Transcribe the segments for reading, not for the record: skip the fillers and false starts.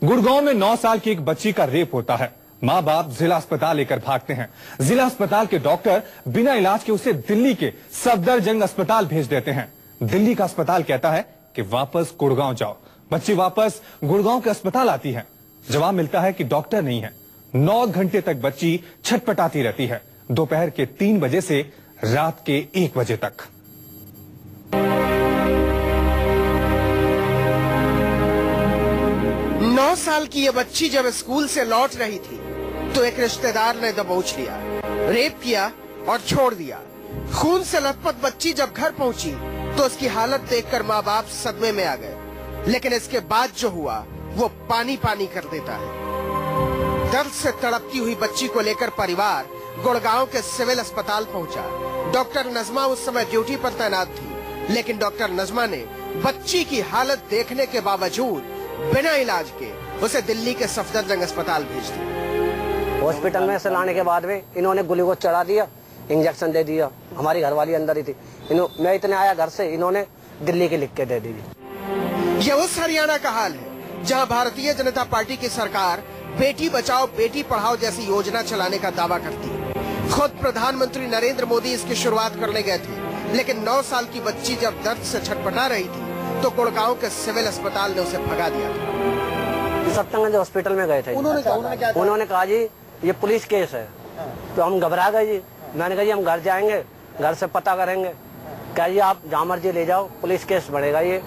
गुड़गांव में 9 साल की एक बच्ची का रेप होता है। माँ बाप जिला अस्पताल लेकर भागते हैं। जिला अस्पताल के डॉक्टर बिना इलाज के उसे दिल्ली के सफदरजंग अस्पताल भेज देते हैं। दिल्ली का अस्पताल कहता है कि वापस गुड़गांव जाओ। बच्ची वापस गुड़गांव के अस्पताल आती है। जवाब मिलता है कि डॉक्टर नहीं है। 9 घंटे तक बच्ची छटपटाती रहती है, दोपहर के 3 बजे से रात के 1 बजे तक। नौ साल की ये बच्ची जब स्कूल से लौट रही थी तो एक रिश्तेदार ने दबोच लिया, रेप किया और छोड़ दिया। खून से लथपथ बच्ची जब घर पहुंची तो उसकी हालत देखकर माँ बाप सदमे में आ गए। लेकिन इसके बाद जो हुआ वो पानी पानी कर देता है। दर्द से तड़पती हुई बच्ची को लेकर परिवार गुड़गांव के सिविल अस्पताल पहुंचा। डॉक्टर नजमा उस समय ड्यूटी पर तैनात थी, लेकिन डॉक्टर नजमा ने बच्ची की हालत देखने के बावजूद बिना इलाज के उसे दिल्ली के सफदरजंग अस्पताल भेज दिया। हॉस्पिटल में से लाने के बाद में इन्होंने ग्लूकोज चढ़ा दिया, इंजेक्शन दे दिया। हमारी घरवाली अंदर ही थी। मैं इतने आया घर से, इन्होंने दिल्ली के लिख के दे दी। यह उस हरियाणा का हाल है जहां भारतीय जनता पार्टी की सरकार बेटी बचाओ बेटी पढ़ाओ जैसी योजना चलाने का दावा करती है। खुद प्रधानमंत्री नरेंद्र मोदी इसकी शुरुआत करने गए थे, लेकिन 9 साल की बच्ची जब दर्द से छटपटा रही थी तो गुड़गांव के सिविल अस्पताल ने उसे भगा दिया था। सफदरजंग हॉस्पिटल में गए थे। उन्होंने कहा जी ये पुलिस केस है। तो हम घबरा गए जी। मैंने कहा जी हम घर जाएंगे, घर से पता करेंगे। कहा जी आप जहाँ मर्जी ले जाओ, पुलिस केस बढ़ेगा ये।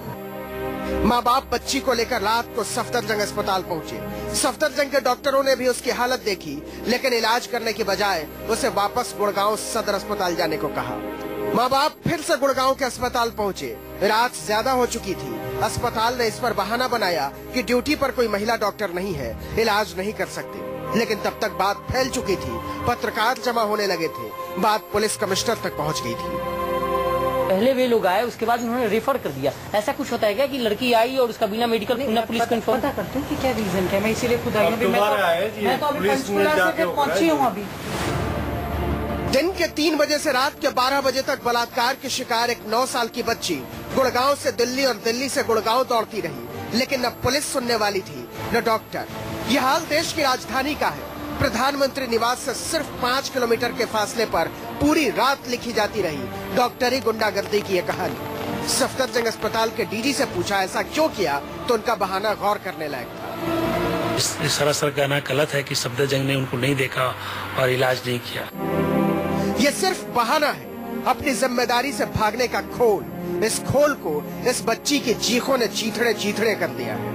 माँ बाप बच्ची को लेकर रात को सफदरजंग अस्पताल पहुँचे। सफदरजंग के डॉक्टरों ने भी उसकी हालत देखी, लेकिन इलाज करने की बजाय उसे वापस गुड़गांव सदर अस्पताल जाने को कहा। माँ बाप फिर से गुड़गांव के अस्पताल पहुँचे। रात ज्यादा हो चुकी थी। अस्पताल ने इस पर बहाना बनाया कि ड्यूटी पर कोई महिला डॉक्टर नहीं है, इलाज नहीं कर सकते। लेकिन तब तक बात फैल चुकी थी, पत्रकार जमा होने लगे थे, बात पुलिस कमिश्नर तक पहुँच गई थी। पहले वे लोग आए, उसके बाद उन्होंने रेफर कर दिया। ऐसा कुछ होता है क्या कि लड़की आई और उसका बिना मेडिकल बिना पुलिस को इन्फॉर्म? पता करते हैं कि क्या रीजन है। मैं इसीलिए खुद आई हूँ। मैं तो अभी पंचकुला से पहुंची हूँ। अभी दिन के 3 बजे से रात के 12 बजे तक बलात्कार की शिकार एक 9 साल की बच्ची गुड़गांव से दिल्ली और दिल्ली से गुड़गांव दौड़ती रही, लेकिन न पुलिस सुनने वाली थी न डॉक्टर। यह हाल देश की राजधानी का है। प्रधानमंत्री निवास से सिर्फ 5 किलोमीटर के फासले पर पूरी रात लिखी जाती रही डॉक्टरी गुंडागर्दी की यह कहानी। सफदरजंग अस्पताल के डीजी से पूछा ऐसा क्यों किया तो उनका बहाना गौर करने लायक था। सरासर कहना गलत है कि सफदरजंग ने उनको नहीं देखा और इलाज नहीं किया। ये सिर्फ बहाना है, अपनी जिम्मेदारी से भागने का खोल। इस खोल को इस बच्ची की चीखों ने चीथड़े चीथड़े कर दिया है।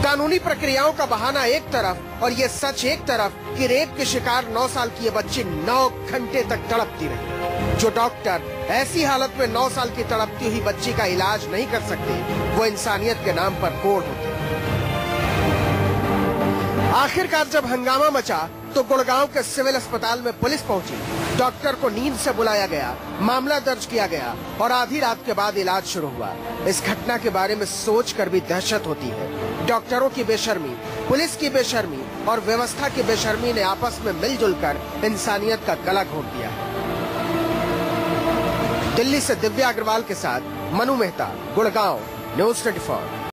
कानूनी प्रक्रियाओं का बहाना एक तरफ और ये सच एक तरफ कि रेप के शिकार 9 साल की ये बच्ची 9 घंटे तक तड़पती रही। जो डॉक्टर ऐसी हालत में 9 साल की तड़पती हुई बच्ची का इलाज नहीं कर सकते, वो इंसानियत के नाम पर कोढ़ होते। आखिरकार जब हंगामा मचा तो गुड़गांव के सिविल अस्पताल में पुलिस पहुंची। डॉक्टर को नींद से बुलाया गया, मामला दर्ज किया गया और आधी रात के बाद इलाज शुरू हुआ। इस घटना के बारे में सोचकर भी दहशत होती है। डॉक्टरों की बेशर्मी, पुलिस की बेशर्मी और व्यवस्था की बेशर्मी ने आपस में मिलजुल कर इंसानियत का गला घोट दिया है। दिल्ली से दिव्या अग्रवाल के साथ मनु मेहता, गुड़गांव, न्यूज़ 24।